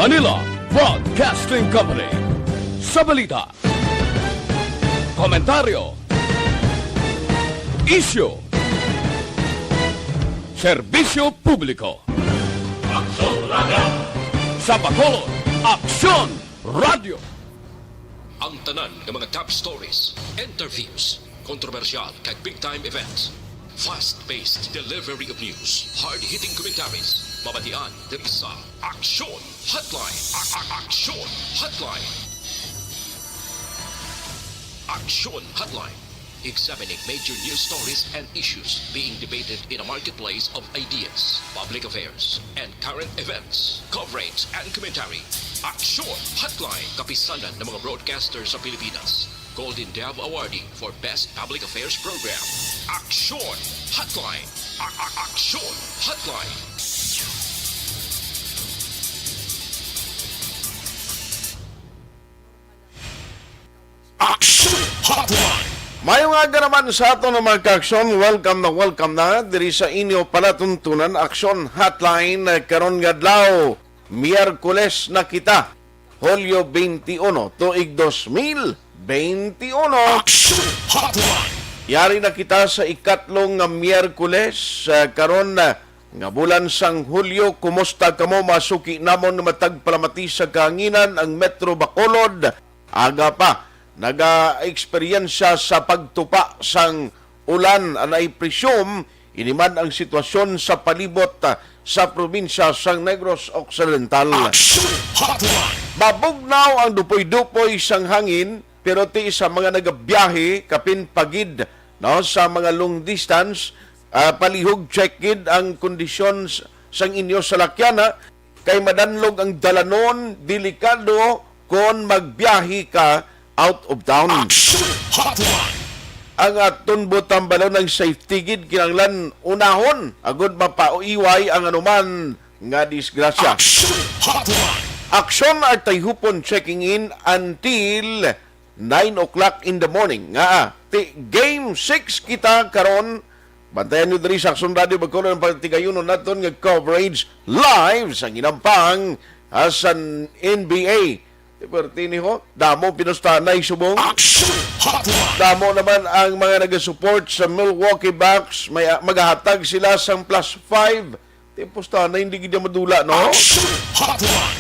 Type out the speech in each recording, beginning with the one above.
Manila Broadcasting Company. Sa balita, komentaryo, isyu, serbisyo publiko. Aksyon Radio. Sa Bacolod, Aksyon Radio. Ang tanan ng mga top stories, interviews, kontrobersyal kag big-time events. Fast-paced delivery of news, hard-hitting commentaries, mabatian ng isa, Aksyon Hotline. Aksyon Hotline. Aksyon Hotline. Examining major news stories and issues being debated in a marketplace of ideas, public affairs, and current events. Coverage and commentary. Aksyon Hotline. Kapisanan ng mga broadcasters sa Pilipinas. Golden Dove Awardee for Best Public Affairs Program. Aksyon Hotline. Aksyon Hotline. Aksyon Hotline. Mayong aga naman sa ato ng mga ka-aksyon, welcome na diri sa inyo palatuntunan Aksyon Hotline karon nga adlaw, Miyerkules na kita, Hulyo 21, tuig 2021. Aksyon Hotline. Yari na kita sa ikatlong nga Miyerkules karon nga bulan sang Hulyo. Kumusta kamo? Masuki namon matag palamati sa kahanginan ang Metro Bacolod. Aga pa naga-eksperyensya sa pagtupa sang ulan. Anay presume iniman ang sitwasyon sa palibot sa probinsya sang Negros Occidental. Babugnaw ang dupoy-dupoy sang hangin, pero ti sa mga nagabiyahe kapin pagid no, sa mga long distance, palihog check-in ang kondisyon sang inyo sa lakyana kay madanlog ang dalanon, delikado kung magbiyahe ka out of town. Ang aton butang balon ng safety gid kinanglan unahon agud mapaiway ang anuman nga disgrasya. Aksyon at Tayhopon checking in until 9 o'clock in the morning. Nga, Game 6 kita karon. Bantayan nyo diri sa Aksyon Radio Bacolod ang pagtigayunon naton nga coverage live sa ginampang sa NBA. Pertini ho, damo pinustanay subong. Damo naman ang mga nag-support sa Milwaukee Bucks. May maghahatag sila sang +5. Pustanay hindi gid madula no.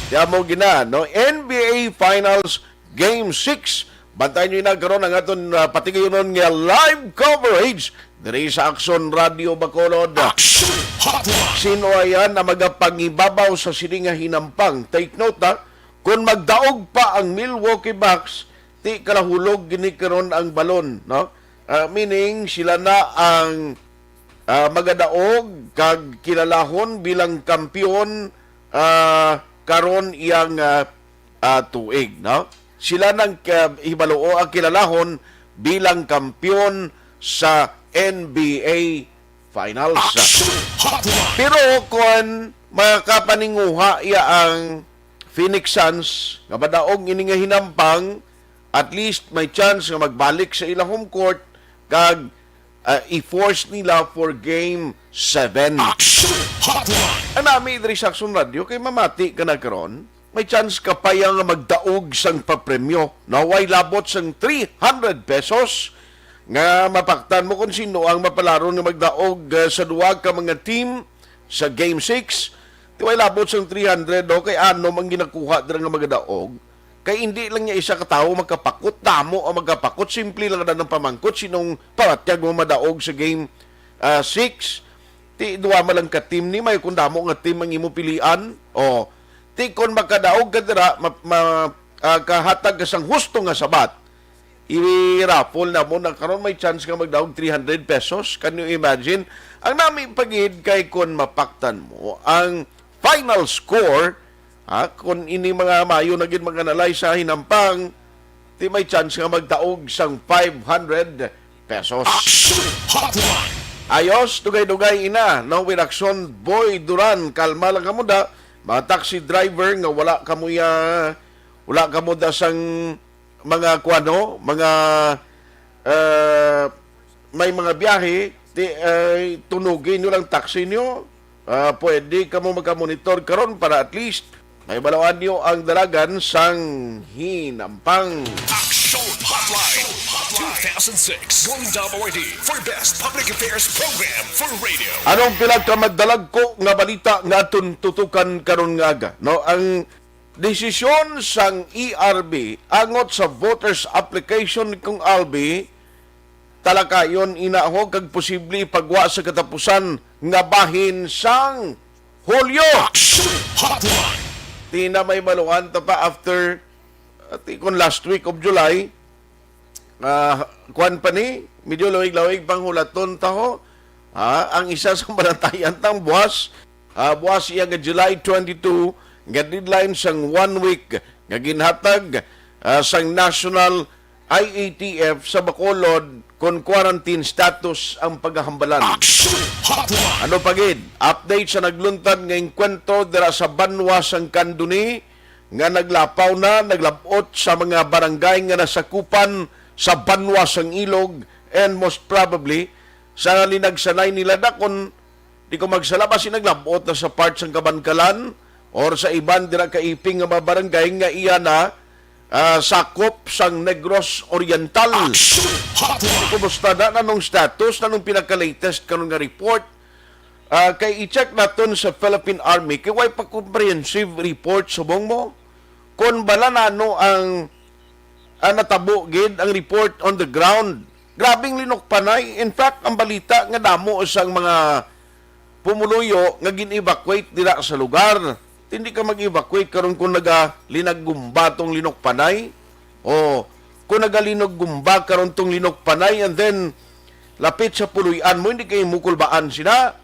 Damo gina no. NBA Finals Game 6. Bantayan nyo na karon ang aton patigayonon nga live coverage diri sa Aksyon Radio Bacolod. Sino ayan na magapangibabaw sa sini nga hinampang? Take note ha. Kung magdaog pa ang Milwaukee Bucks, ti kalahulog gini karon ang balon, no? Meaning sila na ang magadaog kag kilalahon bilang kampiyon karon iyang tuig, no? Sila nang ibaluo ang kilalahon bilang kampiyon sa NBA Finals. Pero kung makapaninguha iya ang Phoenix Suns, nga badaog ini nga hinampang, at least may chance nga magbalik sa ilang home court kag i-force nila for Game 7. Ang nami diri sa Aksyon Radio, kay mamati ka na karon, may chance ka pa yang magdaog sang papremyo. Naway labot sang 300 pesos nga mapaktan mo kung sino ang mapalaro nga magdaog sa duwa ka mga team sa Game 6. Tiway labot sang 300 o kay ano mang ginakuha dira nga magadaog. Kay hindi lang niya isa ka tawo magkapakot, damo ang magkapakot, simple lang na ng pamangkot sinong pawatyag mo madaog sa Game 6. Ti duwa man lang ka team ni may kun damo nga team ang imo pilian. O ti kon makadaog ka dira kahatag ka sang husto nga sabat. I-raffle na mo na karon may chance nga magdaog 300 pesos. Can you imagine? Ang nami pagid kay kon mapaktan mo ang final score, kung ini mga mayo na gid mag-analyze sa hinampang, di may chance nga magdaog sang 500 pesos. Ayos, dugay-dugay ina, no, with Aksyon Boy Duran, kalma lang kamo da, mga taxi driver nga wala kamo da sang mga kuano, mga may mga biyahe, tunugin nyo lang taxi nyo. Pwede ka mo magka-monitor karon para at least May balawan niyo ang dalagan sang hinampang. Aksyon Hotline 2006 Going WID for Best Public Affairs Program for Radio. Anong pinagkamadalag ko nga balita nga atong tutukan karon nga aga? No, ang desisyon sang ERB angot sa voters application kung Albi talakayon inaho kag posible pagwa sa katapusan nga bahin sang Hulyo. Aksyon Hotline. Di na may baluhan ta pa after kon last week of July. Kuan pa ni, medyo lawig-lawig pang hulaton taho. Ang isa sa banatayan tang buwas iya nga July 22, nga deadline sang 1 week nga ginhatag sang National IATF sa Bacolod kon quarantine status ang paghahambalan. Aksyon Hotline. Ano pagid? Update sa nagluntad ngayong kwento dira sa Banwa sang Kanduni nga naglapaw na, naglabot sa mga barangay nga nasakupan sa Banwa sang Ilog and most probably sa linagsanay nila dakon di ko magsala ba naglabot na sa part sang Kabankalan or sa iban dira kaiping nga mga barangay nga iya na sakop sang Negros Oriental. Aksyon Hotline. Kumusta na nanong status, nanong pinaka-latest kanong nga report? Kay i-check natin sa Philippine Army, kay way pa comprehensive report subong mo. Kung bala na ano ang natabo gid ang report on the ground. Grabing linok panay. In fact, ang balita nga damo sang mga pumuluyo nga gin-evacuate dira sa lugar. Hindi ka mag-evacuate karon kung nagalinag-gumba tong linok panay o kung nagalinog gumba karon tong linok panay and then lapit sa puluyan mo, hindi kayo mukulbaan sila.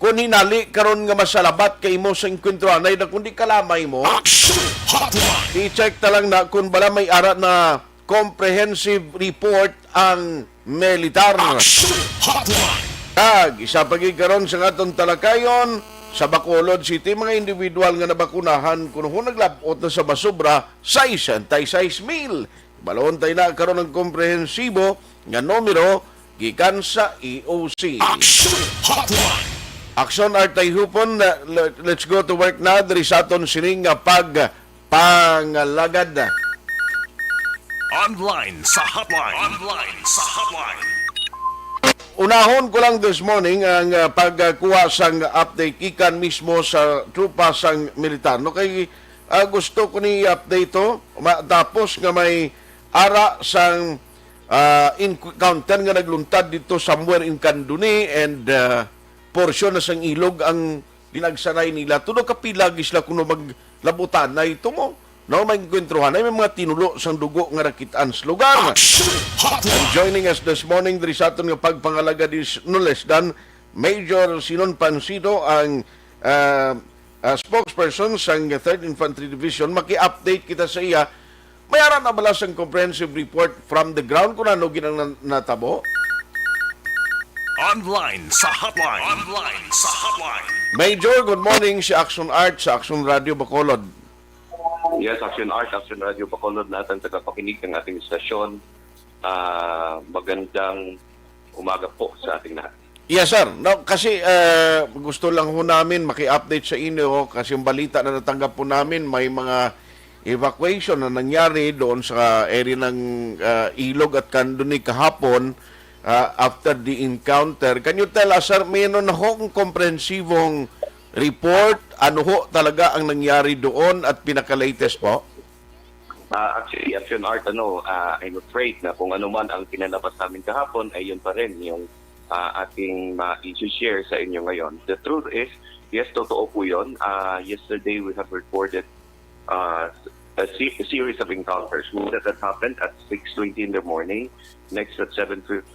Kung hinali karon nga masalabat kay mo sa enkwentranay na kundi kalamay mo, Aksyon Hotline. i-check ta lang na kung bala may ara na comprehensive report ang militar. Aksyon Hotline. Isa pagi karon sa atong talakayon sa Bacolod City, mga individual nga nabakunahan kung naglabot na sa basubra sa 66,000. Balon tayo na karon ng komprehensibo nga numero gikan sa EOC. Aksyon Hotline. Aksyon at Tayhopon, let's go to work na diri sa aton sining nga pangalagad. Online sa Hotline. Online sa Hotline. Unahon ko lang this morning ang pagkuha sang update ikan mismo sa trupa sang militar. No kay gusto ko ni update to tapos nga may ara sang encounter nga nagluntad dito somewhere in Kanduni and portion na sang ilog ang dinagsanay nila. Tulo kapila gisla kuno maglabutan na ito mo. No, may kwentruhan ay may mga tinulo sang dugo nga nakitaan sa lugar. And joining us this morning diri sa aton nga pagpangalaga dis no less than Major Sinon Pansito ang spokesperson sang 3rd Infantry Division. Maki-update kita sa iya. Mayara na bala sang comprehensive report from the ground kung ano ginang natabo. Online sa Hotline. Online sa Hotline. Major, good morning. Si Aksyon Art sa Aksyon Radio Bacolod. Yes, Aksyon Art, Aksyon Radio Bacolod na ating tagapakinig ng ating istasyon. Magandang umaga po sa ating lahat. Yes, sir. No, kasi gusto lang ho namin maki-update sa inyo kasi yung balita na natanggap po namin may mga evacuation na nangyari doon sa area ng Ilog at Kanduni kahapon after the encounter. Can you tell us, sir, mayroon na ho komprehensibong report, ano ho talaga ang nangyari doon at pinaka-latest po? Actually, Aksyon Art, I'm afraid na kung ano man ang pinalabas namin kahapon ay yun pa rin yung ating i-share sa inyo ngayon. The truth is, yes, totoo po yun. Yesterday, we have reported a series of encounters. One that happened at 6:20 in the morning, next at 7:45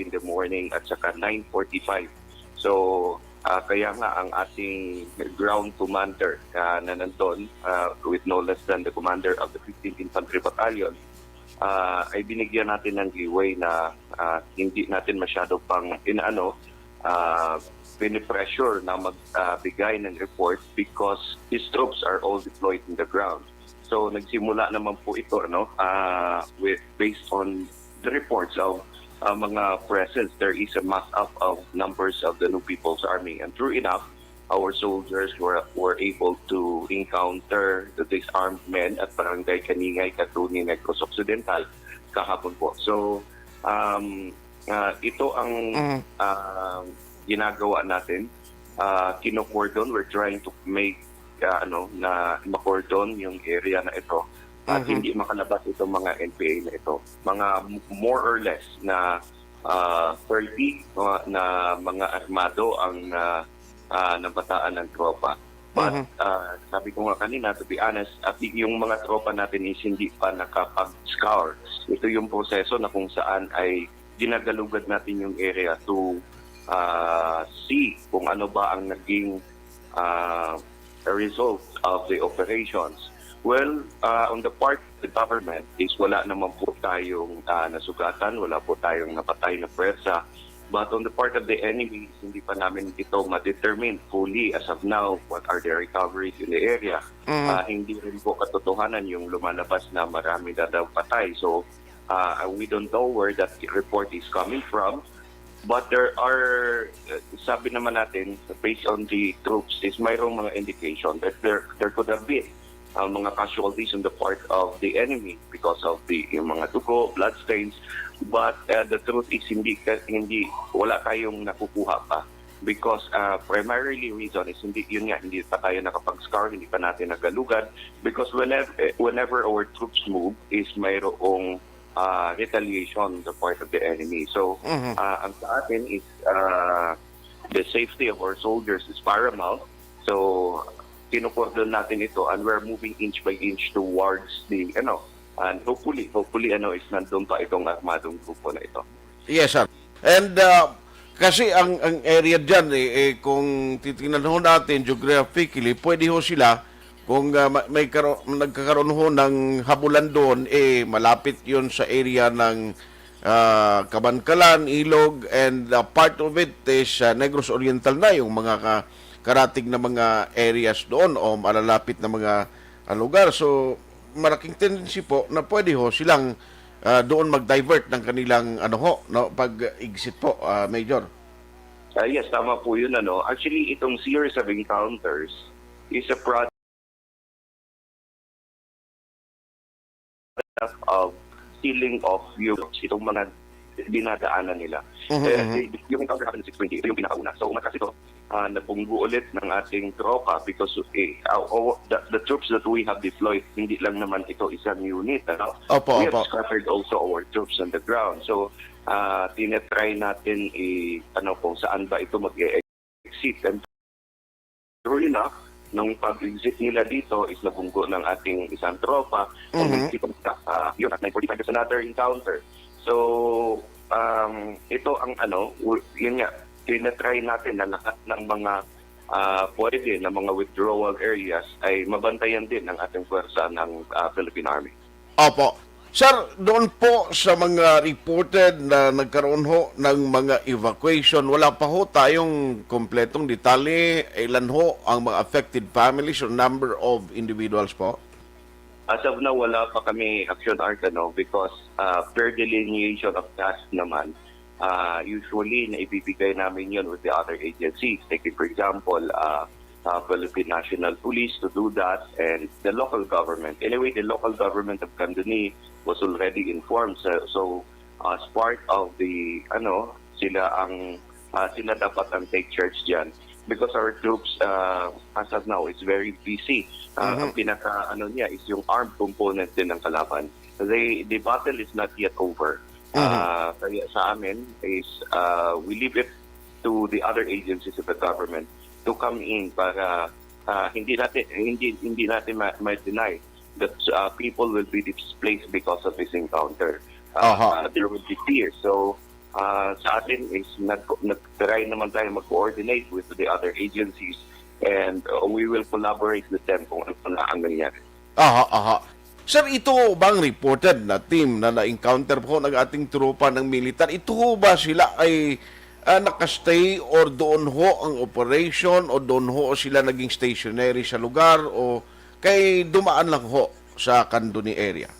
in the morning, at saka 9:45. So, kaya nga ang ating ground commander na nandun, with no less than the commander of the 15th Infantry Battalion, ay binigyan natin ng leeway na hindi natin masyado pang pinipressure na magbigay ng report because his troops are all deployed in the ground. So nagsimula naman po ito based on the reports of mga presence. There is a mass up of numbers of the New People's Army, and true enough, our soldiers were able to encounter the disarmed men at Barangay Kaningay, Katuni, Negros Occidental kahapon po. So, ito ang ginagawa natin. Kinokordon, we're trying to make na makordon yung area na ito at hindi makalabas itong mga NPA na ito. Mga more or less na 30 na mga armado ang nabataan ng tropa. But sabi ko nga kanina, to be honest, at yung mga tropa natin is hindi pa nakapag-scour. Ito yung proseso na kung saan ay ginagalugad natin yung area to see kung ano ba ang naging result of the operations. Well, on the part of the government is wala naman po tayong nasugatan, wala po tayong napatay na pwersa. But on the part of the enemy, hindi pa namin ito ma-determine fully as of now what are the recoveries in the area. Hindi rin po katotohanan yung lumalabas na marami na daw patay. So, we don't know where that report is coming from. But there are, sabi naman natin, based on the troops, is mayroong mga indication that there could have been mga casualties on the part of the enemy because of yung mga dugo, blood stains. But the truth is hindi wala tayong nakukuha pa because primarily reason is hindi pa tayo nakapag-scour, hindi pa natin nagalugad because whenever our troops move is mayroong retaliation on the part of the enemy. So, ang sa atin is the safety of our soldiers is paramount. So, kinukordon natin ito and we're moving inch by inch towards the, and hopefully is nandun pa itong armadong grupo na ito. Yes, sir. And kasi ang area dyan, kung titingnan ho natin geographically, pwede ho sila kung nagkakaroon ho ng habulan doon, malapit yon sa area ng Kabankalan, Ilog, and part of it is Negros Oriental na, yung mga karating na mga areas doon o malalapit na mga lugar. So, malaking tendency po na pwede ho silang doon mag-divert ng kanilang pag-exit po, Major. Yes, tama po yun. Actually, itong series of encounters is a product of sealing of itong mga dinadaanan nila. Yung encounter happened in 620, ito yung pinakauna. So umakas ito, nabunggu ulit ng ating tropa because the troops that we have deployed, hindi lang naman ito isang unit. We have scattered also our troops on the ground. So tinetry natin kung saan ba ito mag-exit. And true enough, nung pag-exit nila dito is nabunggo ng ating isang tropa. Yun, at 9:45 is another encounter. So, ito ang yun nga, tinatry natin na lahat ng mga pwede na mga withdrawal areas ay mabantayan din ng ating puwersa ng Philippine Army. Opo. Sir, doon po sa mga reported na nagkaroon ho ng mga evacuation, wala pa ho tayong kompletong detalye, ilan ho ang mga affected families or number of individuals po? As of now, wala pa kami Aksyon because per delineation of task naman, usually na ibibigay namin yun with the other agencies. Take for example, Philippine National Police to do that and the local government. Anyway, the local government of Candoni was already informed. So as part of the, sila dapat ang take charge dyan. Because our troops, as of now, is very busy. Ang pinaka, niya is yung armed component din ng kalaban. The battle is not yet over. Kaya sa amin is, we leave it to the other agencies of the government to come in para hindi natin ma-deny that people will be displaced because of this encounter. There will be fear. So, sa atin is nag-try naman tayo mag-coordinate with the other agencies and we will collaborate with them kung ano na ang nangyari. Sir, ito bang reported na team na na-encounter po ng ating tropa ng militar? Ito ba sila ay nakastay or doon ho ang operation o doon ho sila naging stationary sa lugar o kay dumaan lang ho sa Candoni area?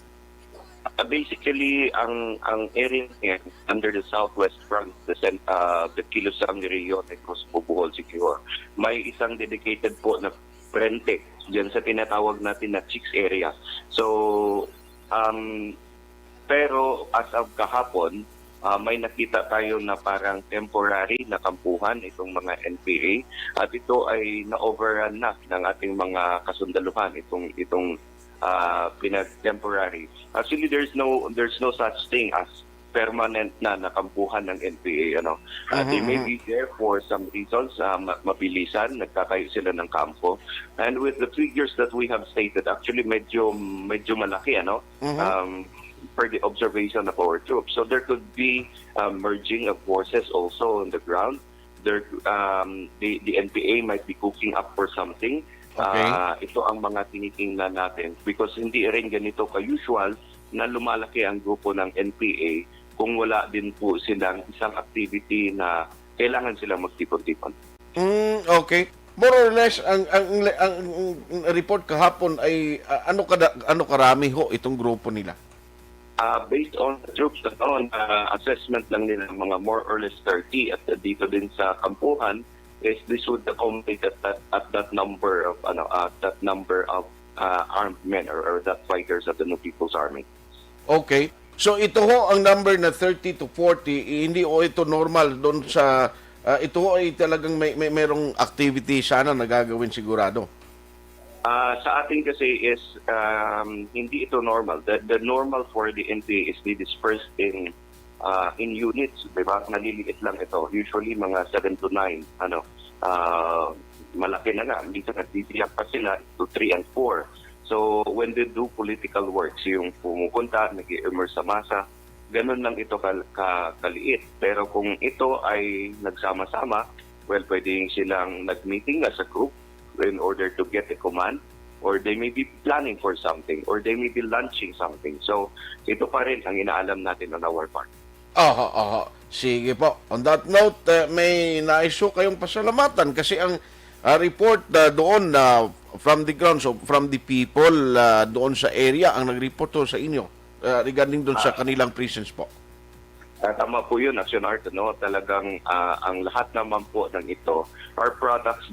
Basically, ang area niya under the southwest front, the Kilusang Rio, Negros, Bobohol, Siquijor, may isang dedicated po na frente diyan sa tinatawag natin na Chicks area. So, pero as of kahapon, may nakita tayo na parang temporary na kampuhan itong mga NPA at ito ay na-overrun na ng ating mga kasundaluhan itong pinag-temporary. Actually, there's no such thing as permanent na nakampuhan ng NPA. They may be there for some reasons, mabilisan, nagtatayo sila ng kampo. And with the figures that we have stated, actually medyo malaki, per the observation of our troops. So there could be merging of forces also on the ground. The NPA might be cooking up for something. Okay. Ito ang mga tinitingnan natin because hindi rin ganito ka-usual na lumalaki ang grupo ng NPA kung wala din po silang isang activity na kailangan silang magtipon-tipon. Okay. More or less, ang report kahapon ay ano karami ho itong grupo nila? Based on the troops assessment lang nila mga more or less 30 at dito din sa kampuhan is this would accommodate at that number of armed men or that fighters of the New People's Army. Okay. So ito ho ang number na 30 to 40, hindi ho ito normal doon sa ito ho ay talagang merong activity sana na gagawin sigurado. Sa atin kasi is hindi ito normal. The normal for the NPA is they dispersed in units, diba? Naliliit lang ito. Usually mga 7 to 9, malaki na nga. Minsan nagtitiyak pa sila to 3 and 4. So when they do political works, yung pumupunta, nag-i-immerse sa masa, ganun lang ito kaliit. Pero kung ito ay nagsama-sama, well, pwedeng silang nag-meeting as a group in order to get a command, or they may be planning for something, or they may be launching something. So ito pa rin ang inaalam natin on our part. Sige po. On that note, may naiso kayong pasalamatan kasi ang report doon from the ground, so from the people doon sa area ang nag-report to sa inyo regarding doon sa kanilang presence po. Tama po yun, Aksyon Art. Talagang ang lahat naman po ng ito are products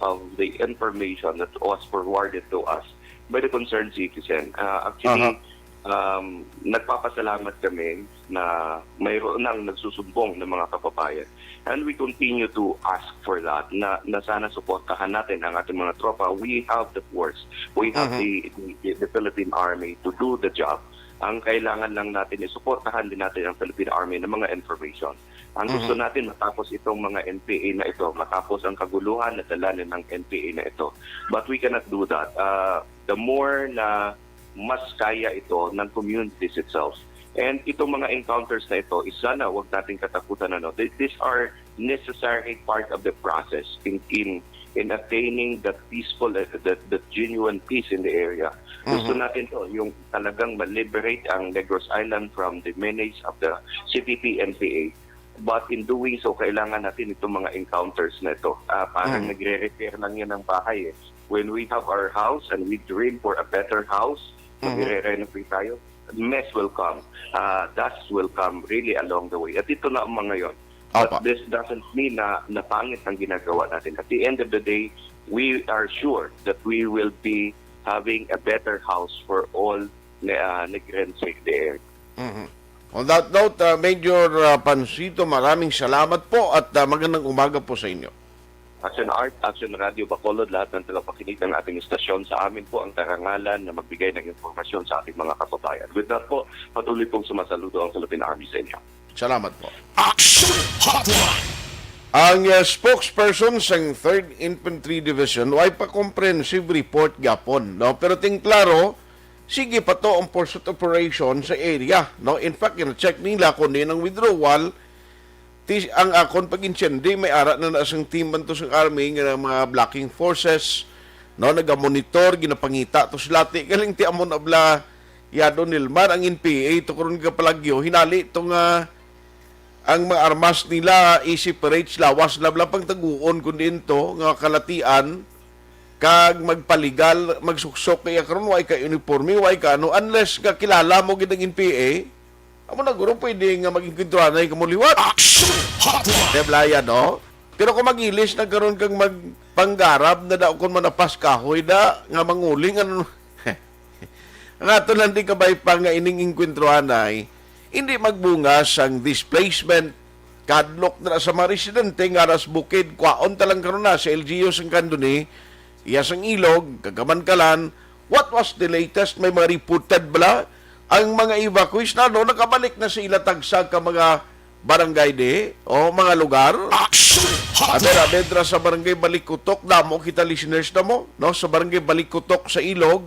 of the information that was forwarded to us by the concerned citizen. Actually, nagpapasalamat kami na mayroon nang nagsusumbong ng mga kababayan. And we continue to ask for that, na sana suportahan natin ang ating mga tropa. We have the force. We have the Philippine Army to do the job. Ang kailangan lang natin is suportahan din natin ang Philippine Army ng mga information. Ang gusto natin matapos itong mga NPA na ito, matapos ang kaguluhan na dalanin ng NPA na ito. But we cannot do that. The more na mas kaya ito ng communities itself. And itong mga encounters na ito, sana wag nating katakutan. These are necessary part of the process in attaining that peaceful, the genuine peace in the area. Gusto natin to, yung talagang ma-liberate ang Negros Island from the menace of the CPP-NPA. But in doing so, kailangan natin itong mga encounters na ito. Parang nagre-repair lang yan ng bahay. When we have our house and we dream for a better house, magre-renovate tayo, mess will come. Dust will come really along the way. At ito na ang mga yon. But this doesn't mean na pangit ang ginagawa natin. At the end of the day, we are sure that we will be having a better house for all Negrense there. On that note, Major Pansito, maraming salamat po at magandang umaga po sa inyo. Aksyon Art, Aksyon Radio Bacolod, lahat ng tagapakinig ng ating istasyon, sa amin po ang karangalan na magbigay ng informasyon sa ating mga kababayan. With that po, patuloy pong sumasaludo ang Philippine Army sa inyo. Salamat po. Aksyon Hotline. Ang spokesperson sa 3rd Infantry Division ay pa comprehensive report gapon, no? Pero ting klaro, sige pa to ang pursuit operation sa area, no? In fact, check nila kung din ang withdrawal, ang akon pag-incendi, may ara na asang team man to sa army ng mga blocking forces, no? Nagamonitor, ginapangita to silati, galing ti amon abla yado nilman ang NPA to karon ka palagyo, hinali itong ang mga armas nila i-separate lawas labla pang taguon kundi ito nga kalatian kag magpaligal, magsuksok kaya karon way ka uniforme, way ka ano, unless ka kilala mo gid ang NPA, amo na guro pwede nga magingkwentuhan ay kamuliwat. Action Hotline. Deblaya, no? Pero kung magilis na karon kang magpanggarab na daw kung manapas kahoy da nga manguling ano. Ang ato lang di kabay pa nga ining ingkwentuhan ay hindi magbungas ang displacement kadlok na sa mga residente nga ras bukid kwaon talang karon na sa LGU sang kanduni iyas ang ilog kagaman-kalan. What was the latest? May mga reported bala ang mga evacuees na nakabalik na sa ilatagsa ka mga barangay di o mga lugar. Action Hotline. Abedra sa barangay Balikutok, damo kita listeners na mo, no? Sa barangay Balikutok sa Ilog,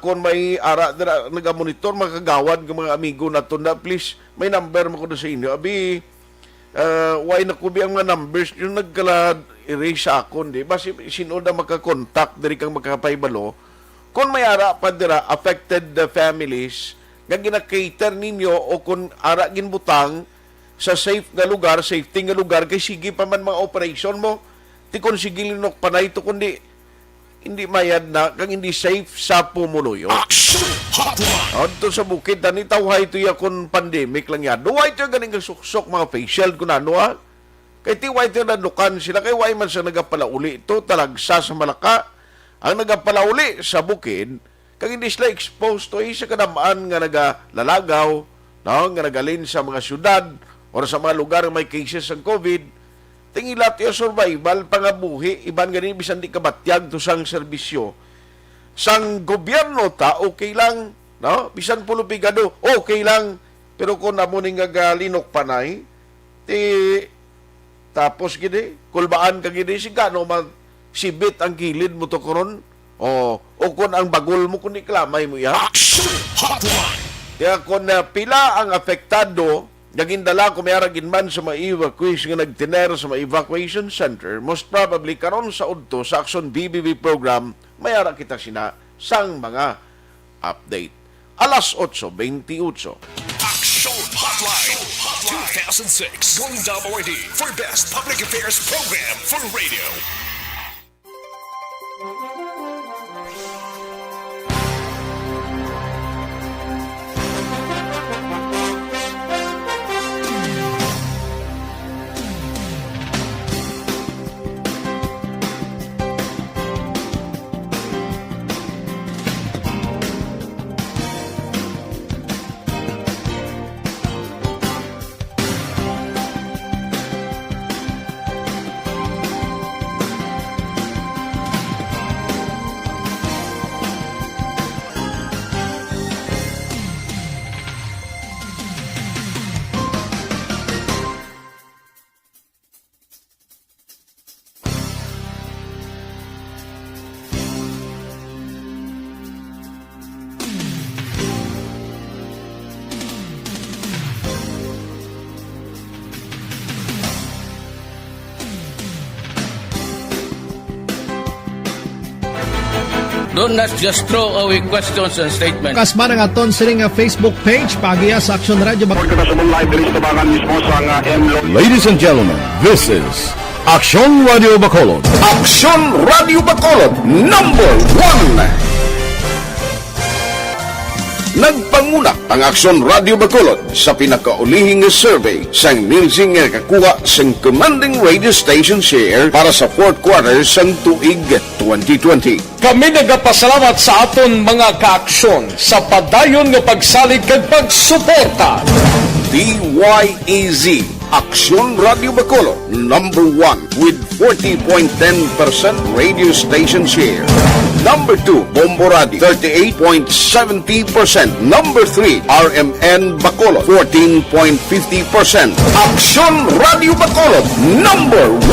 kung may ara na nagamonitor, makagawad ng mga amigo na to na, please, may number mo ko na sa inyo. Abi, why nakubi ang mga numbers yung nagkala-erase sa akon, di ba? Sino na makakontakt, dari kang makapaybalo. Kung may ara pa dira, affected families, nga ginakater ninyo o kung ara ginbutang sa safe nga lugar, safety nga lugar, kay sige pa man mga operation mo, ti kung sige linok pa na ito, kundi hindi mayad na, kang hindi safe sa pumuluyo. Action Hotline. Ito sa bukid, tanitaw ito ya kung pandemic lang yan. Duway ito ganing suksok mga facial kung ano ha. Kay tiway ito nadukan sila, kay way man sa nagapalauli ito, talagsa sa Malaka. Ang nagapalauli sa bukid, kag hindi sila exposed to sa kanamaan nga nagalalagaw, no, nga nagalin sa mga syudad o sa mga lugar may cases ng COVID, tingilat yung survival, pangabuhi, iban ganin, bisan di kabatyag to sang serbisyo. Sang gobyerno ta, okay lang, no? Bisan pulupigado, okay lang, pero kung namuning gagalinok panay, tapos gini, kulbaan ka gini, sigano sibit ang kilid mo to karon o kung ang bagol mo kung iklamay mo ya. Action Hotline. Kaya kung pila ang apektado, nagindala kung may aragin man sa mga evacuees nga nagtiner sa mga evacuation center, most probably karon sa udto sa Aksyon BBB program, may ara kita sina sang mga update. Alas 8:28. Action Hotline. 2006 Going WID for Best Public Affairs Program for Radio. Do not just throw away questions and statements. Kasma ng aton siling nga Facebook page pagiya sa Aksyon Radio. Ladies and gentlemen, this is Aksyon Radio Bacolod. Aksyon Radio Bacolod, number 1. Nagpanguna ang Aksyon Radio Bacolod sa pinakaulihing survey sang ninsing nga kakuha sang commanding radio station share para sa fourth quarter sang tuig 2020. Kami nagapasalamat sa aton mga kaaksyon sa padayon nga pagsalig kag pagsuporta. DYEZ Aksyon Radio Bacolod, number 1 with 40.10% radio station share. Number 2, Bombo Radio, 38.70%. Number 3, RMN Bacolod, 14.50%. Aksyon Radio Bacolod, number 1.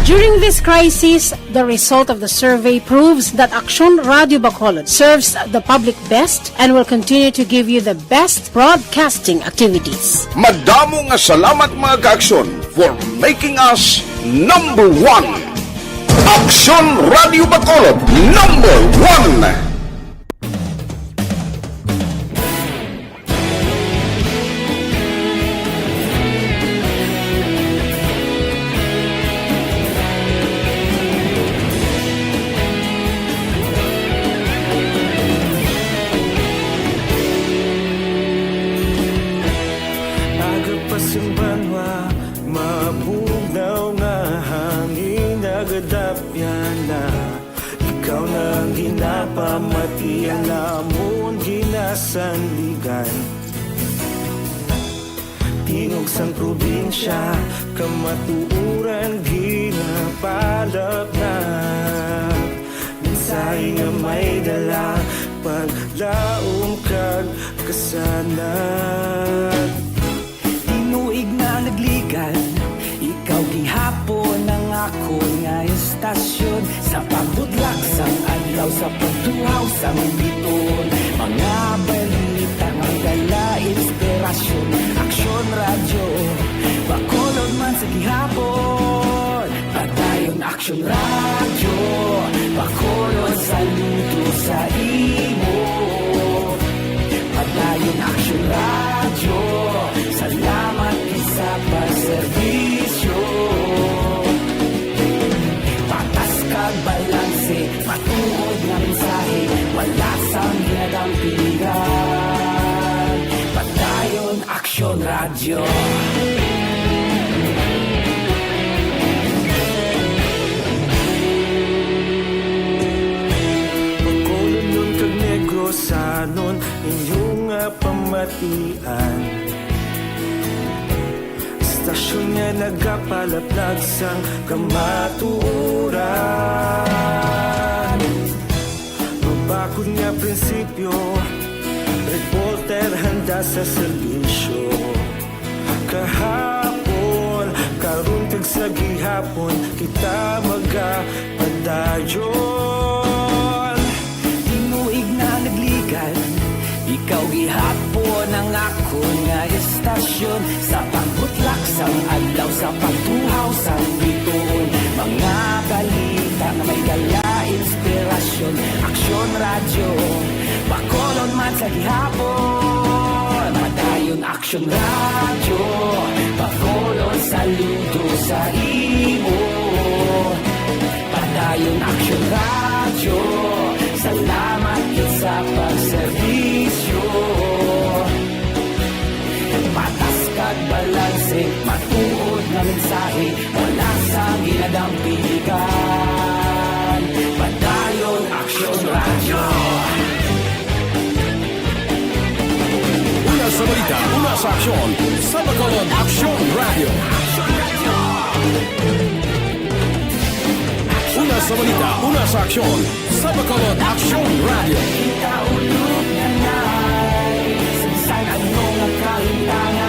During this crisis, the result of the survey proves that Aksyon Radio Bacolod serves the public best and will continue to give you the best broadcasting activities. Madamo nga salamat mga kaaksyon for making us number 1. Aksyon Radio Bacolod, number 1. ikaw nang ginapamatian namon ginasanligan. Tingog sang probinsya, kamatuuran ginapalap na. Minsay nga may dala, paglaom kag kasanat. Tinuig na nagligan, ikaw gihapon ang ako nga estasyon. Sa pagbudlak sang adlaw, sa pagtuhaw sang biton. Mga balita nga dala inspirasyon. Aksyon radyo, bakolod man sa gihapon. Padayon Aksyon radyo, bakolod saludo sa imo. Padayon Aksyon radyo, salamat sa pagserbisyo. Patas kag balanse, matuod na mensahe, wala sang ginadampingan. Padayon Aksyon radyo. Pagkolon nun kag negrosanon, inyong pamatian. Stasyon nga nagapalaplag sang kamatuuran. Mabakod nga prinsipyo, reporter handa sa serbisyo. Kahapon, karon kag sa gihapon, kita magapadayon. Tinuig na nagligan, ikaw gihapon ang ako nga estasyon. Sa pagbutlak sang adlaw, sa pagtuhaw sang biton. Mga balita na may dala inspirasyon. Aksyon radyo, bakolon man sa gihapon. Padayon Aksyon radyo, bakolon saludo sa imo. Padayon Aksyon radyo, salamat sa pagserbisyo. Patas kag balanse, matuod na mensahe, wala sa ginadampingan. Padayon Aksyon radyo. Una sa balita, una sa aksyon, sa Bacolod Aksyon Radio. Una sa balita, una sa aksyon, sa Bacolod Aksyon Radio. Ikaulog na na'y sagsang anong nakahintangan.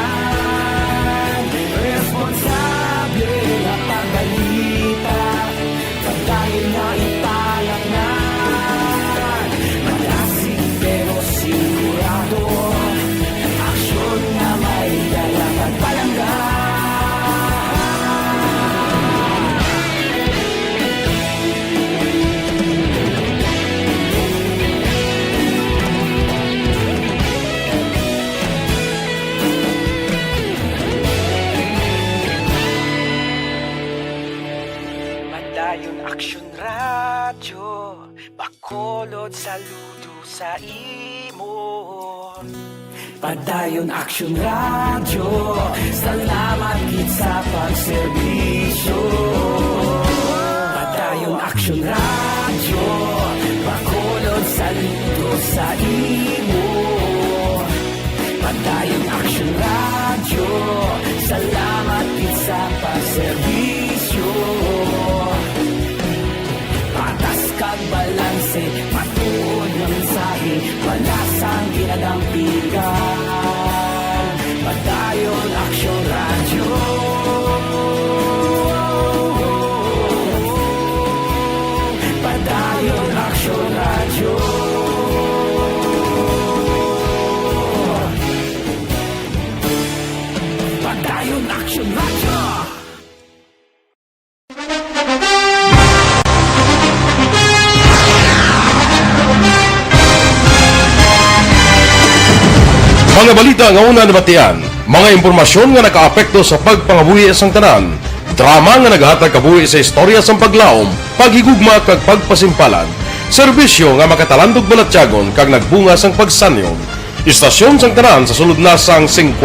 Responsable na pagbalita, pagdahil na ipalak na. Malasig pero sigurado, aksyon na may dalang pagpalanggan. Padayon Aksyon radyo, bakolod saludo sa imo. Padayon Aksyon radyo, salamat gid sa pagserbisyo. Padayon Aksyon radyo, bakolod saludo sa imo. Padayon Aksyon radyo, salamat gid sa pagserbisyo. Patas kag balanse, matuod na mensahe, wala sang ginadampingan. Padayon Aksyon radyo. Padayon Aksyon radyo. Padayon Aksyon radyo. Mga balita nga una nabatian, mga impormasyon nga nakaapekto sa pagpangabuhi sang tanan, drama nga naghatag kabuhi sa istorya sang paglaom, paghigugma kag pagpasimpalan, serbisyo nga makatalandog balatyagon kag nagbunga sang pagsanyon, istasyon sang tanan sa sulod na sang 51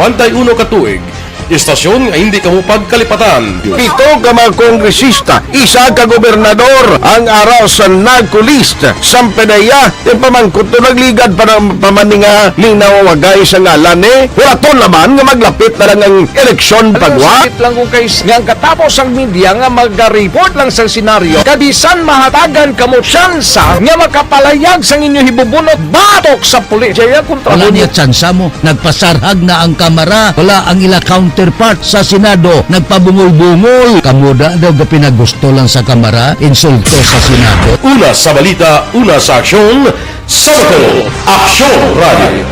ka tuig, Istasyon nga hindi kamupag kalipatan. Pito ka mga kongresista, isa ka gobernador ang araw sa nagkulist sa pedaya yung pamangkot to nagligad para pamaninga linaw wagay sa ngalan wala to naman nga maglapit na lang ang eleksyon pagwa. Sakit lang kung kayo nga katapos ang media nga mag-report lang sa senaryo kabisan mahatagan kamo tsansa nga makapalayag sa inyo hibubunot batok sa pulis. Jaya kontra Wala mo niya tsansa mo, nagpasarhag na ang kamara, wala ang ila counterpart sa Senado, nagpabungol-bungol. Kamuda daw ga pinagusto lang sa kamara, insulto sa Senado. Una sa balita, una sa aksyon, sa Bacolod, Aksyon Radio.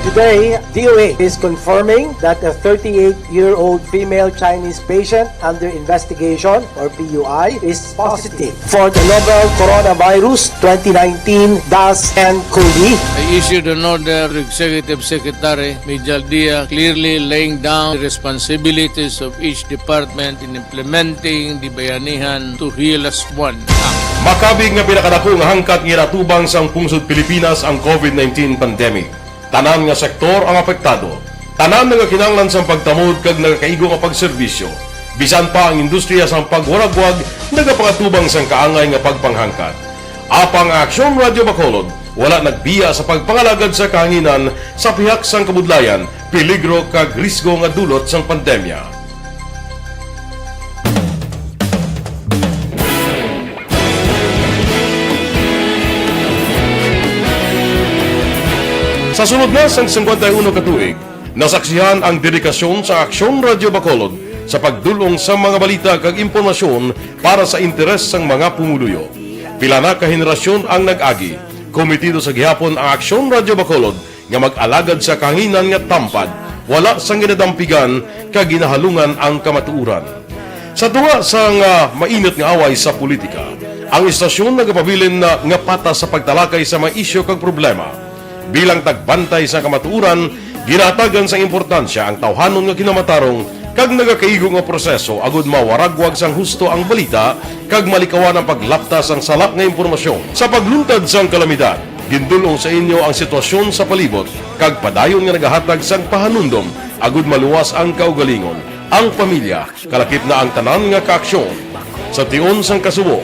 Today, DOA is confirming that a 38-year-old female Chinese patient under investigation, or PUI, is positive for the novel coronavirus 2019-nCoV. I issued an order to Executive Secretary Major Dia clearly laying down the responsibilities of each department in implementing the Bayanihan to Heal as One Act. Makabig nga pinakadako nga hangkat nga natubang sang pungsod Pilipinas ang COVID-19 pandemic. Tanan nga sektor ang apektado. Tanan nga kinahanglan sang pagtamod kag nagakaigo nga pagserbisyo. Bisan pa ang industriya sang pagwaragwag nagapangatubang sang kaangay nga pagpanghangkat. Apang Aksyon Radio Bacolod wala nagbiya sa pagpangalagad sa kahanginan sa pihak sang kabudlayan, peligro kag risgo nga dulot sang pandemya. Sa sunod na sang 51 katuig, nasaksihan ang dedikasyon sa Aksyon Radio Bacolod sa pagdulong sa mga balita kag impormasyon para sa interes sang mga pumuluyo. Pila na ka henerasyon ang nag-agi, komitido sa gihapon ang Aksyon Radio Bacolod nga mag-alagad sa kahanginan nga tampad, wala sang ginadampigan kag ginahalungan ang kamatuuran. Sa tunga sang mainit nga away sa politika, ang istasyon nagapabilin na nga patas sa pagtalakay sa mga isyu kag problema. Bilang tagbantay sa kamatuuran, ginatagan sa importansya ang tawhanon nga kinamatarong kag nagakaigo nga proseso agud mawaragwag sang husto ang balita kag malikawan ang paglaptas ang salak nga impormasyon. Sa pagluntad sang kalamidad, gindulong sa inyo ang sitwasyon sa palibot kag padayon nga nagahatag sang pahanundom agud maluwas ang kaugalingon, ang pamilya, kalakip na ang tanan nga kaaksyon. Sa tion sang kasubo,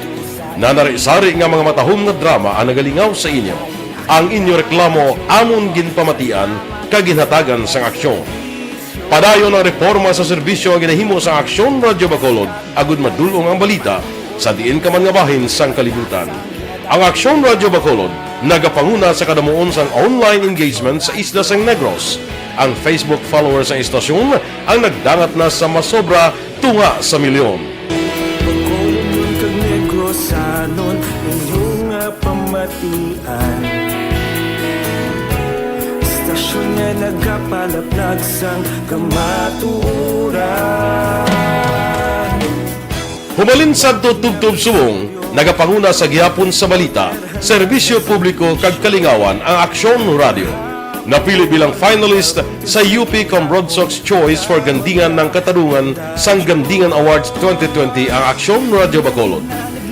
nanari-sari nga mga matahom nga drama ang nagalingaw sa inyo. Ang inyo reklamo amon ginpamatian kaginhatagan sang aksyon. Padayon ang reforma sa serbisyo ang ginahimo sa Aksyon Radio Bacolod agud madulong ang balita sa diin ka man nga bahin sang kalibutan. Ang Aksyon Radio Bacolod nagapanguna sa kadamuon sang online engagement sa isla sang Negros. Ang Facebook followers sa istasyon ang nagdangat na sa masobra tunga sa milyon. Bacolod kag Negros anon inyong pamatian. Istasyon nga nagapalaplag sang kamaturan. Humalin sa tutubtub subong, nagapanguna sa gihapon sa balita, serbisyo publiko kag kalingawan ang Aksyon Radio. Napili bilang finalist sa UP Comrodsox Choice for Gandingan ng Katarungan sang Gandingan Awards 2020 ang Aksyon Radio Bacolod.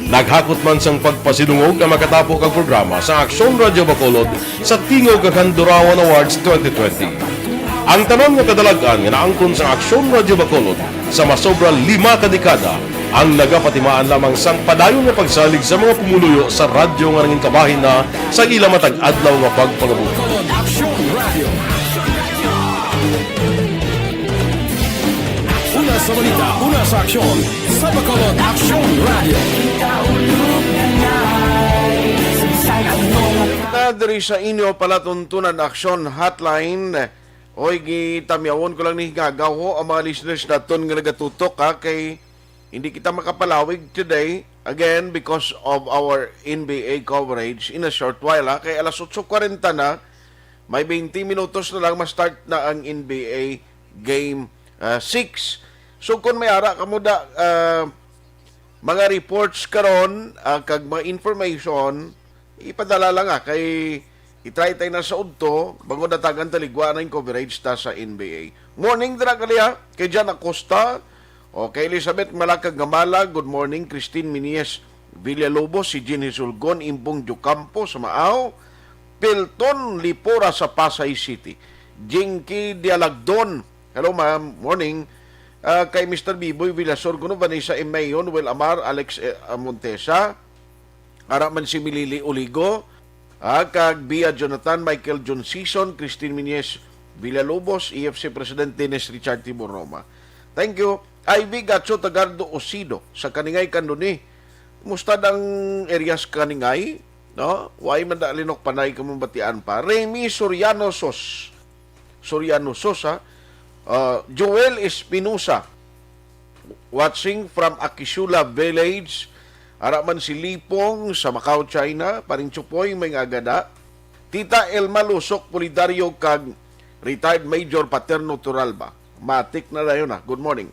Naghakot man sang pagpasinungog ang makatapo kang programa sa Aksyon Radio Bacolod sa Tingog kag Handurawan Awards 2020. Ang tanon nga kadalagan nga naangkon sa Aksyon Radio Bacolod sa masobra 5 ka dekada ang nagapatimaan lamang sang padayon nga pagsalig sa mga pumuluyo sa radyo nga nanging kabahin na sa ila matag adlaw nga pagpangabuhi. Una sa balita, una sa aksyon, sa Bacolod Aksyon Radio. Diri sa inyo palatuntunan Aksyon Hotline, oy gitamyawon ko lang ni gagaho ang mga listeners naton nga nagatutok kay hindi kita makapalawig today again because of our NBA coverage in a short while kay alas 8:40 na, may 20 minutos na lang ma-start na ang NBA Game 6. So kung may ara kamo da mga reports karon kag mga information ipadala lang kay itry tay na sa udto bago datagan taligwa na yung coverage ta sa NBA. Morning dira kaliya kay Jan Acosta o kay Elizabeth Malacag Gamala, good morning. Christine Minies Villalobos, si Jean Hisulgon Impong Jucampo sa Maaw, Pilton Lipora sa Pasay City, Jinky Dialagdon Hello ma'am, morning. Kay Mr. Biboy Villasor, kuno Vanessa Emayon, Will Amar, Alex Montesa, Araman si Milili Oligo, kag Bia Jonathan, Michael John Season, Christine Miñez Villalobos, EFC President Dennis Richard Timor Roma. Thank you. Ivy Gatso Tagardo Osido sa Kaningay Kanduni. Musta ang areas Kaningay? No? Why man da linok panay kamambatian pa. Remy Soriano Sosa, Joel Espinosa, watching from Akisula Village. Araman si Lipong sa Macau, China. Paring Chupoy, may agada. Tita Elma Lusok, Polidario kag retired Major Paterno Turalba. Matik na dayon na. Good morning.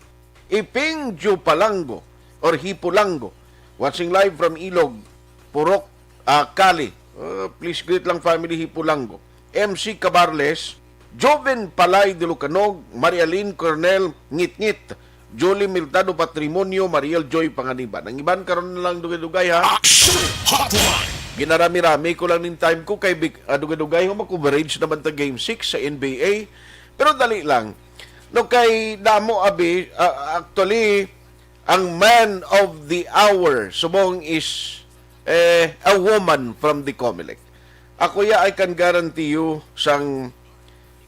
Iping Jupalango or Hipulango, watching live from Ilog, Purok, Kali. Please greet lang family Hipulango. MC Cabarles, Joven Palay de Lucanog, Marialyn Cornel Ngit-Ngit, Jolie Miltado Patrimonio, Mariel Joy Panganiban. Ang iban karon na lang dugay-dugay ha. Action Hotline. Ginarami-rami ko lang ning time ko kay dugay-dugay ho mag-coverage naman ta Game 6 sa NBA. Pero dali lang. No kay damo abi actually ang man of the hour subong is a woman from the Comelec. Ako ya I can guarantee you sang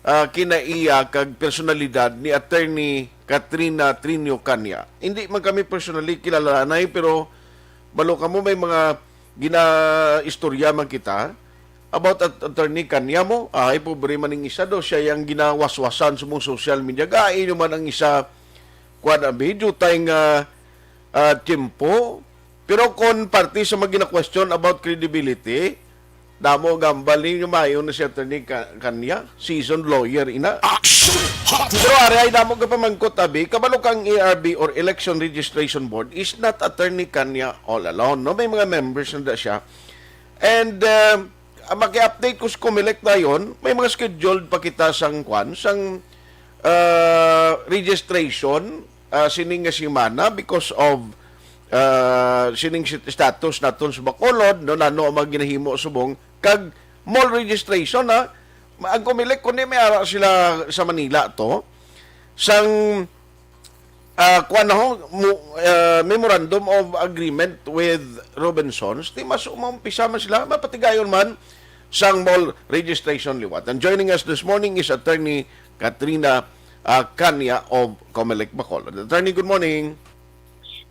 kinaiya kag personalidad ni Attorney Katrina Trinio Kanya. Hindi man kami personally kilalanay pero balo kamo may mga gina-istorya man kita about Attorney Kanya mo. Ay pobre man ning isa do siya yang ginawaswasan sa mong social media. Gaay man ang isa kuan video tayong tiempo. Pero kon party sa mga question about credibility, damo gambal ni mayo na si Attorney Kanya, seasoned lawyer ina. Pero ari ay damo ka pamangkot abi, kabalo kang ARB or Election Registration Board is not Attorney Kanya all alone. No, may mga members na siya. And maki-update ko sa Comelec na yun, may mga scheduled pa kita sang registration sining nga simana because of sining status naton sa Bacolod, no, nano ang ginahimo subong kag mall registration ha. Ang Comelec kundi may ara sila sa Manila to sang memorandum of agreement with Robinsons, di mas umampisa man sila, mapatigayon man sang mall registration liwat. And joining us this morning is Attorney Katrina Kanya of Comelec Bacolod. Attorney, good morning.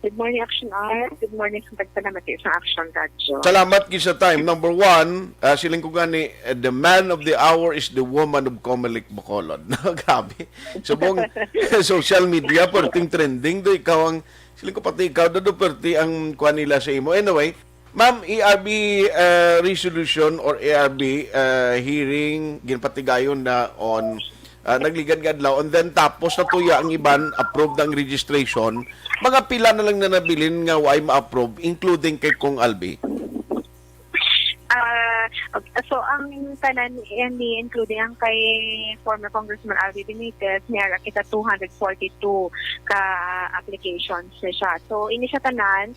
Good morning, Action R. Good morning sa pagpanamat sa Action Radio. Salamat gid sa time. Number one, siling ko gani, the man of the hour is the woman of Comelec Bacolod. Grabe. Subong social media, perting trending, do ikaw ang, siling ko pati ikaw, do perti ang kuha nila sa imo. Anyway, ma'am, ARB resolution or ARB hearing, ginpatigayon na on nagligad-gadlaw, and then tapos natuya ang iban, approved ang registration. Mga pila na lang na nabilin nga why ma-approve, including kay Kong Albi? So, ang tanan ni including ang kay former Congressman Albi Benitez, niyara kita 242 ka applications siya. So, ini siya tanan,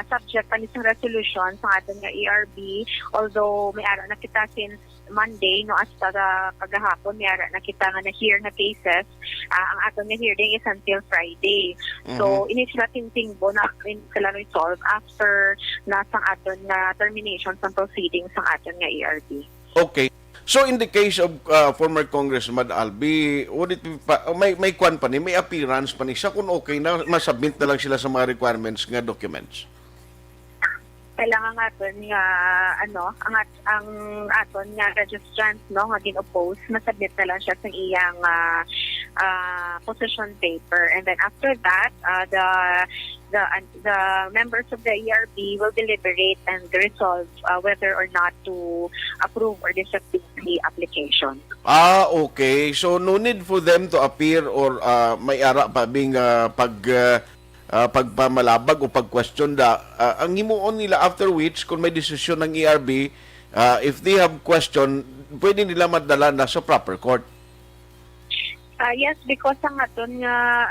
subject pa nisang resolution sa ating nga ERB, although may ara na kita since Monday, no, hasta kagahapon, may ara na kita nga na-hear na cases. Ang ating nga hearing is until Friday. So, ini sila tingbo na sila resolve after nasang aton nga termination sa proceedings sa aton nga ERB. Okay. So in the case of former Congressman Albi, would it be may kwan pa ni, may appearance pa ni siya kung okay na masubmit na lang sila sa mga requirements nga documents? Kailangan aton nga ang aton nga registrant, no, nga gin-oppose, masubmit na lang siya sa iyang position paper, and then after that the members of the ERB will deliberate and resolve whether or not to approve or disapprove the application. Okay. So no need for them to appear or may ara pa bing pagpamalabag o pag-question da. Ang himuon nila after which, kung may desisyon ng ERB, if they have question, pwede nila madala na sa proper court. Yes, because ang aton nga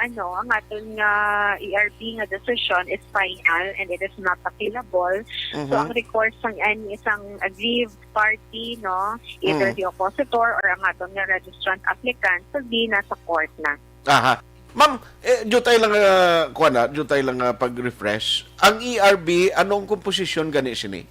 ERB nga decision is final and it is not appealable. So ang recourse sang isang aggrieved party, no, either the oppositor or ang aton nga registrant applicant, so di nasa court na. Aha. Ma'am, jutay lang jutay lang pag-refresh. Ang ERB anong komposisyon gani sini?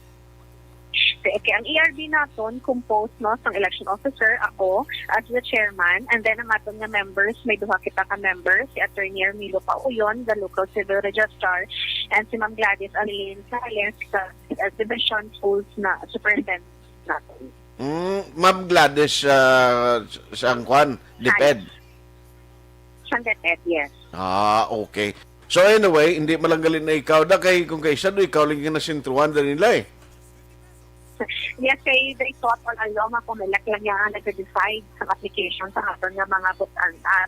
Okay, ang ERB naton composed no ng election officer, ako as the chairman, and then ang aton nga members, may duha kita ka members, si Attorney Milo Pauyon, the local civil registrar, and si Ma'am Gladys Alilin Sales, the division schools na superintendent naton. Ma'am Gladys siyang kwan, DepEd. Siyang DepEd, yes. Okay. So anyway, hindi malanggalin na ikaw na kay kung kaysa do ikaw lang yung nasintruhan na nila eh. Yes, kay they thought all along ako may lang nga nag-decide sa application sa aton nga mga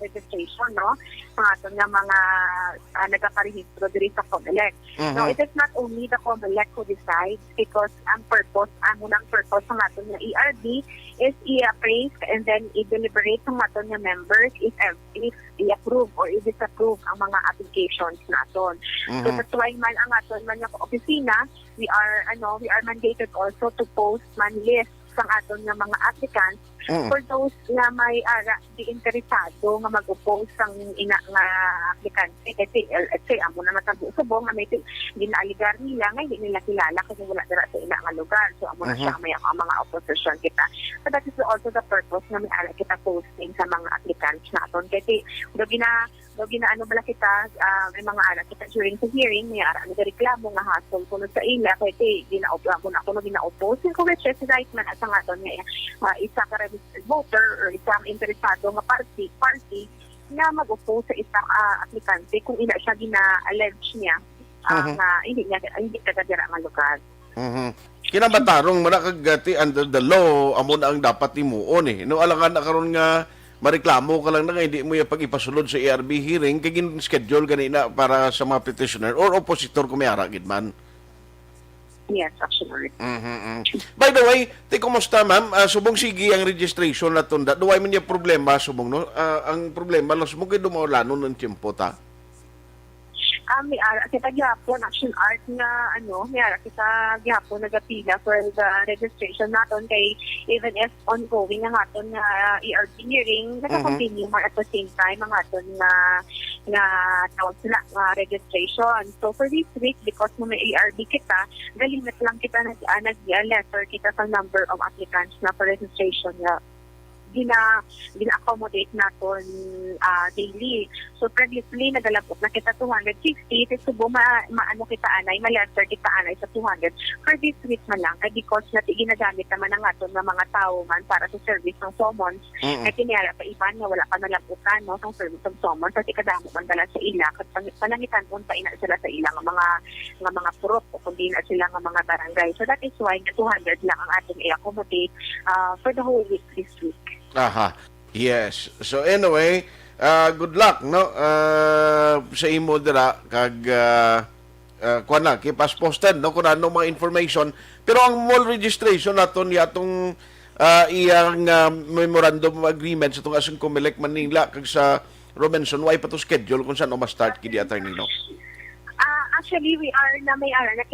registration, no? Sa aton nga mga nagkaparehistro diri sa COMELEC. No, it is not only the COMELEC who decides because ang unang purpose ng aton nga ERB is i-appraise and then i-deliberate ng aton nga members if i-approve or i-disapprove ang mga applications naton. So that's why man ang aton man nga opisina, we are mandated also to post man list sang aton nga mga applicants for those nga may di interesado nga mag-oppose sang ina nga aplikante kasi let's say amo na matabo-subo nga may ginaaligar nila nga hindi nila kilala kasi wala dira sa ina nga lugar, so amo na siya may mga opposition kita. So that is also the purpose nga may ara kita posting sa mga applicants naton kasi do gina bala kita may mga ara kita during the hearing may ara nagreklamo nga hassle kuno sa ila kasi ginaopo na ako gina-oppose ko which is right man sa aton nga isa ka registered voter or isang interesado nga party na mag-oppose sa isang aplikante kung ina siya gina-allege niya nga hindi kadira nga lugar. Kinabatarong manakagati under the law amo na ang dapat timuon eh. No alangan na karon nga mareklamo ka lang na nga hindi mo yung pag-ipasulod sa ERB hearing kay gin-schedule ganina para sa mga petitioner or oppositor kung may ara gid man. Yes, actually. By the way, kumusta ma'am? Subong sige ang registration na tunda. Duway man yung problema subong no. Ang problema lang subong kay dumawlanon ng tiempo ta. May ara kita gyapon action art nga may ara kita gyapon nagapila for the registration naton kay even if ongoing ang aton nga ERB hearing naka-continue at the same time ang aton nga tawag sila nga registration. So for this week because may ERB kita, galimit lang kita nag-letter kita sa number of applicants na for registration nga gina-accommodate naton daily. So previously nagalabot na kita 260 subo maano kita anay ma-letter kita anay sa 200 for this week man lang kay because nati ginagamit naman ang aton nga mga tao man para sa service ng summons kay kiniara pa iban nga wala pa nalabutan no sa service ng summons kasi kadamo man dala sa ila kat palangitan unta ina sila sa ila nga mga proof o kundi na sila nga mga barangay. So that is why na 200 lang ang aton i-accommodate for the whole week this week. Yes. So anyway, good luck no sa imo dira kag kuan na kipas posted no kun ano mga information pero ang mall registration naton yatong iyang memorandum of agreement sa tong asong COMELEC Manila kag sa Robinson why pa to schedule kung saan o ma-start kidi attorney no. Actually we are na may ara na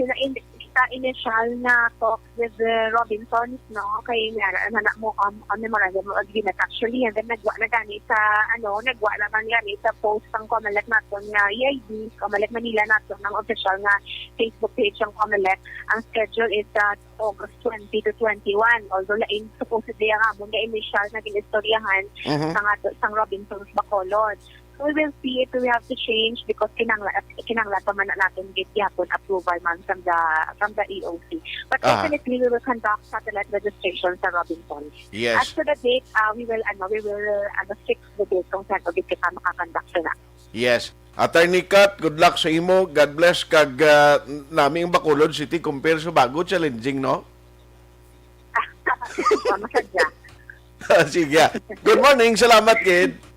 initial na talk with Robinsons, no? Kay nanak mo memorandum of agreement actually and then nagwa na gani sa nagwa naman gani sa post ng COMELEC naton nga EID, COMELEC Manila naton ng official nga Facebook page ng COMELEC. Ang schedule is August 20 to 21. Although lain supposedly ang amon nga initial na ginistoryahan sang Robinsons Bacolod. We will see if we have to change because kinangla pa man natin yapon approval man from the EOC. But definitely we will conduct satellite registration sa Robinson. Yes. As to the date, we will fix the date kung saan kita makakonduct na. Yes. Attorney Kat, good luck sa imo. God bless kag naming Bacolod City compare sa bago challenging no. Masadya. Sige. Good morning. Salamat kid.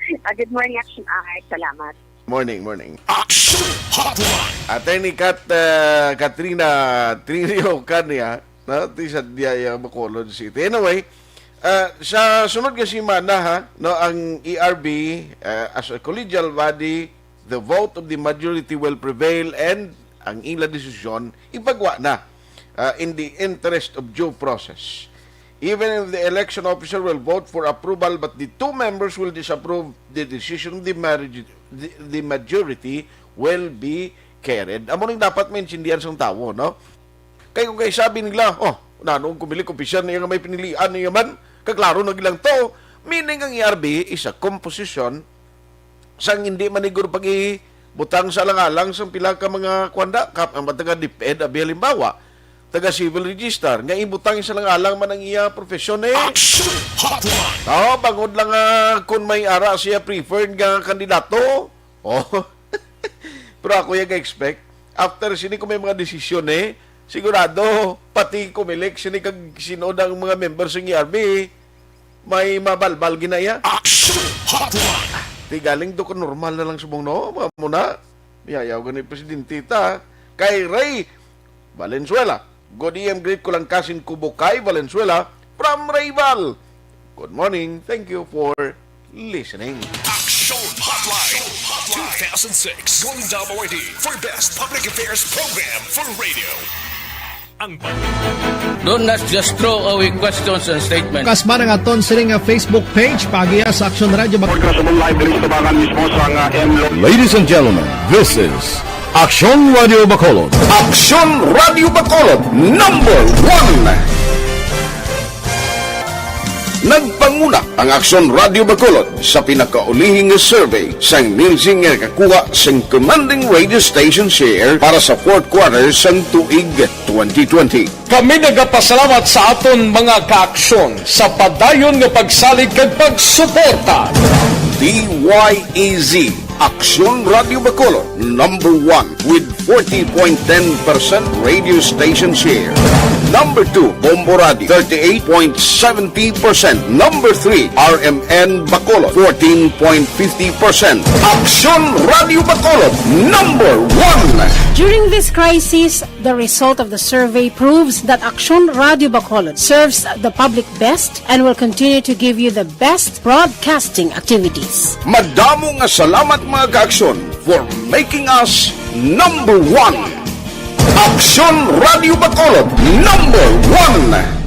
Good morning, Aksyon. Salamat. Morning. Aksyon Hotline. Attorney Kat Katrina Trinio kanya no sa diya Bacolod City. Anyway, sa sunod nga semana no ang ERB as a collegial body, the vote of the majority will prevail and ang ila desisyon ipagwa na in the interest of due process. even if the election officer will vote for approval but the two members will disapprove the decision, the majority will be carried. Amo ning dapat maintindihan sa tao, no? Kaya kung kayo sabi nila, nanong kumili kompisyon niya nga may pinilian niya man, kaklaro na gilang to, meaning ang ERB is a composition sang hindi manigur pag butang sa alang-alang sa pila ka mga kwanda, ang taga DepEd, abi halimbawa, taga civil register, nga ibutang sa alang-alang man ang iya profesyon Aksyon Hotline! bangod lang kung may ara siya preferred nga kandidato. Pero ako yung expect, after sini ko may mga desisyon sigurado, pati kumilik sini kag sinod ang mga members ng ERB, may mabalbal ginaya. Aksyon Hotline! Di galing do ko normal na lang subong no, muna. Biyayaw ganun yung presidente ta. Kay Ray Valenzuela. Good AM great ko lang kasin Kubokay Valenzuela from Rayval. Good morning. Thank you for listening. Aksyon Hotline 2006 Going WID for Best Public Affairs Program for Radio. Do not just throw away questions and statements. Kasma ng aton sining Facebook page pagiya sa Aksyon Radio Bacolod. Ladies and gentlemen, this is Aksyon Radio Bacolod. Aksyon Radio Bacolod number 1. Nagpanguna ang Aksyon Radio Bacolod sa pinakaulihing survey sa ninsing nga kakuha sa commanding radio station share para sa fourth quarter sa tuig 2020. Kami nagapasalamat sa aton mga kaaksyon sa padayon nga pagsalig kag pagsuporta. DYEZ Aksyon Radio Bacolod number 1 with 40.10% radio station share. Number 2, Bombo Radio, 38.70%. Number 3, RMN Bacolod, 14.50%. Aksyon Radio Bacolod, number 1. During this crisis, the result of the survey proves that Aksyon Radio Bacolod serves the public best and will continue to give you the best broadcasting activities. Madamo nga salamat mga kaaksyon for making us number 1. Aksyon Radio Bacolod number 1.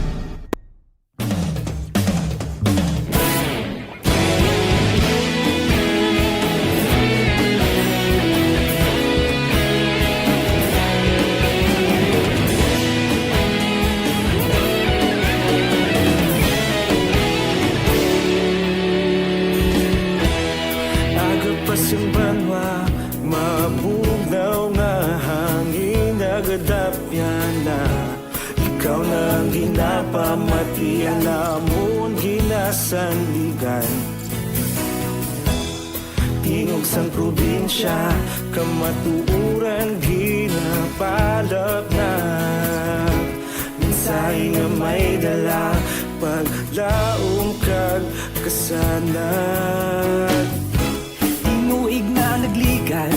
Agapasimbangwa, mabugnaw nga hangin nagadapyan na. Ikaw na ang ginapamatian namon ginasandigan. Tingog sang probinsya, kamatuuran ginapalap na. Minsay nga may dala, paglaong kag kasanat. Inuig na nagligan,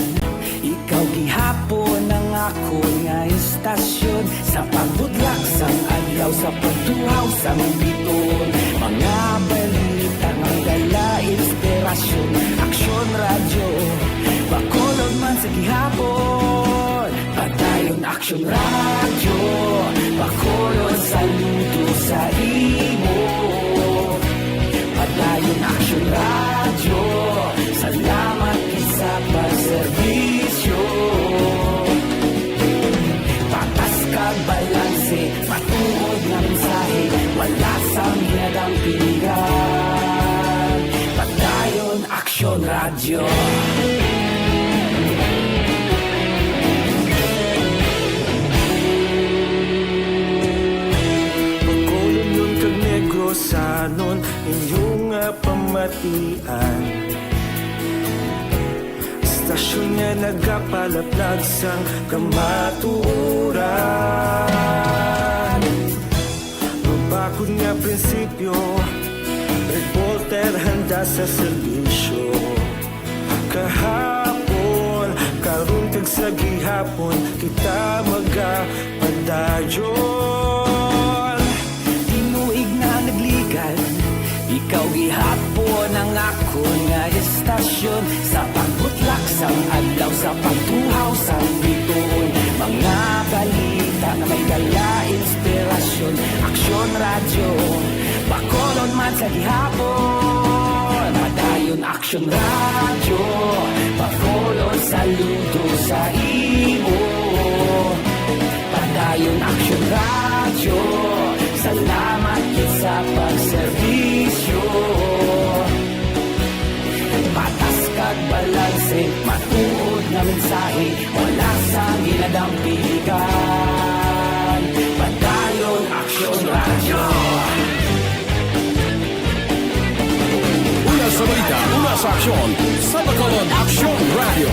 ikaw gihapon ang ako nga istasyon. Sa pagbudlak sang adlaw, sa pagtuhaw sang biton. Mga balita nga dala inspirasyon. Aksyon Radio, Bacolod man sa gihapon. Padayon Aksyon Radio, Bacolod saludo sa imo. Padayon Aksyon Radio, salamat sa pagserbisyo. Patas kag balanse, patuod na mensahe, wala sang hiyadang pilihan. Padayon Aksyon Radio. Bacolod nun kag Negros sanon inyong pamatian. Istasyon nga nagapalaplag sang kamaturan. Mabakod nga prinsipyo, reporter handa sa serbisyo. Kahapon, karon kag sa gihapon, kita magapadayon. Tinuig na nagligan, ikaw gihapon ang ako nga istasyon. Sa pagbutlak sang adlaw, sa pagtuhaw sang biton. Mga balita na may dala inspirasyon. istasyon, Aksyon Radyo. Bacolod man sa gihapon, padayon Aksyon Radyo. Bacolod saludo sa imo, padayon Aksyon Radyo. Salamat kit sa pagserbisyo. Patas kag balanse, matuod na mensahe, wala sa ginadampigan. Padayon Aksyon Radyo. Una sa balita, una sa aksyon, sa Bacolod Aksyon Radio.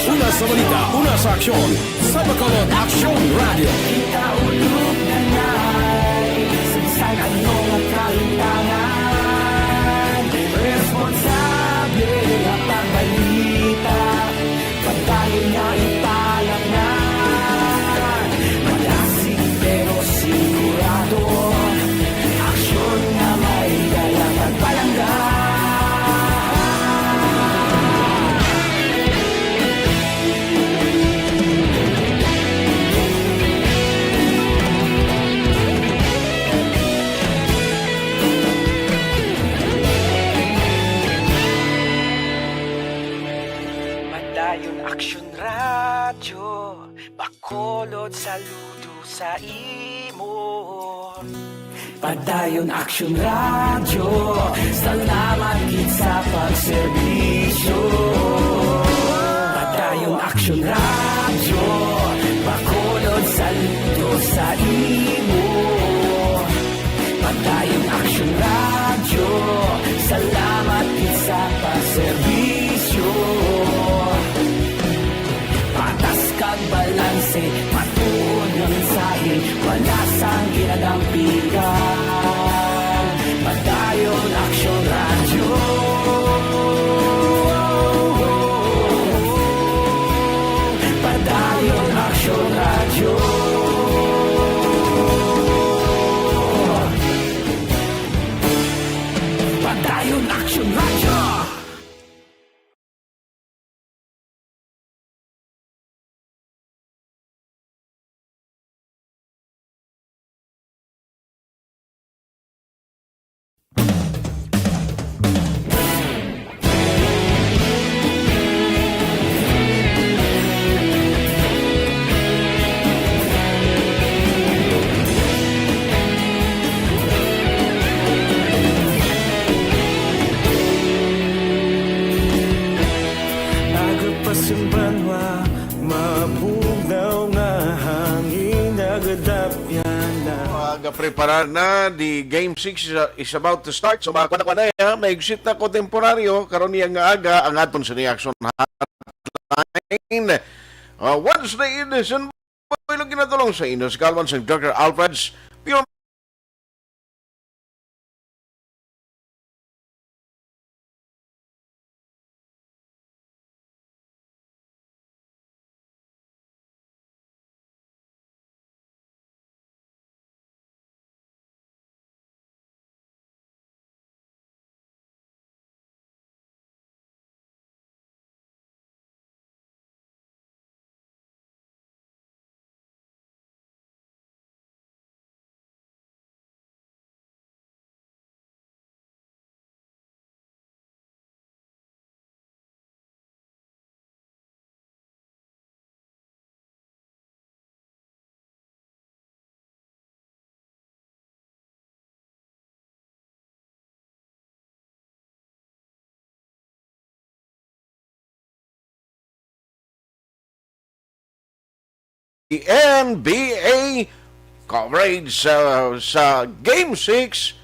Una sa balita, una sa aksyon, sa Bacolod Aksyon Radio. Kita ulog na na'y sinsan anong kalintangan. Responsable ang pagbalita, pagdayon na ipalagnan. Malasig pero sigurado, aksyon na may dalang at palanggan. Padayon Aksyon Radyo, Bacolod saludo sa imo. Padayon Aksyon Radyo, salamat kit sa pagserbisyo. Padayon Aksyon Radyo, Bacolod saludo sa imo. Padayon Aksyon Radyo, salamat kit sa pagserbisyo. Patas kag balanse, matuod na mensahe, wala sang ginadampigan. Padayon Aksyon Radyo. Padayon Aksyon Radyo. Padayon Aksyon Radyo. Agapasimbangwa, mabugaw nga hangin nagadapyan na. Preparar na, the Game 6 is about to start. So mga kuna-kuna may exit na kontemporaryo, karon niya nga aga, ang aton sa Aksyon Hotline. Wednesday edition, ilang ginatulong sa inyo, si Calvin St. Dr. Alfred's Pure NBA coverage sa Game 6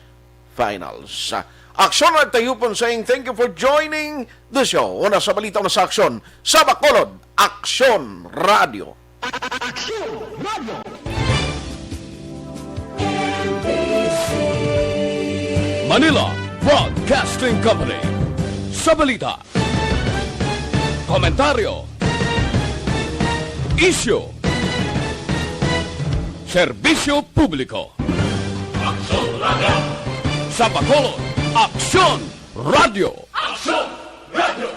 Finals. Aksyon at Tayhopon saying thank you for joining the show. Una sa balita, una sa aksyon, sa Bacolod, Aksyon Radio. Aksyon Radio. Manila Broadcasting Company. Sa balita, komentaryo, issue, serbisyo publiko. Aksyon Radio. Sa Bacolod, Aksyon Radio. Aksyon Radio.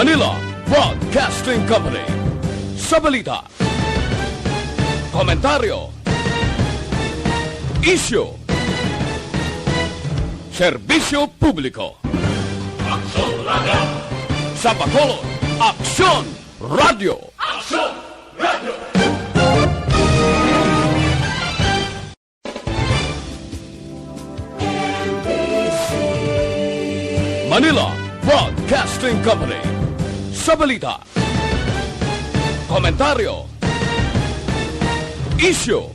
Manila Broadcasting Company. Sa balita, komentaryo, issue, serbisyo publiko. Aksyon Radio. Sa Bacolod, Aksyon Radio. Aksyon Radio. Manila Broadcasting Company. Sa balita, komentaryo, issue,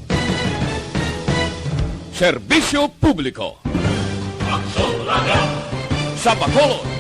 serbisyo publiko. Aksyon Radio. Sa Bacolod,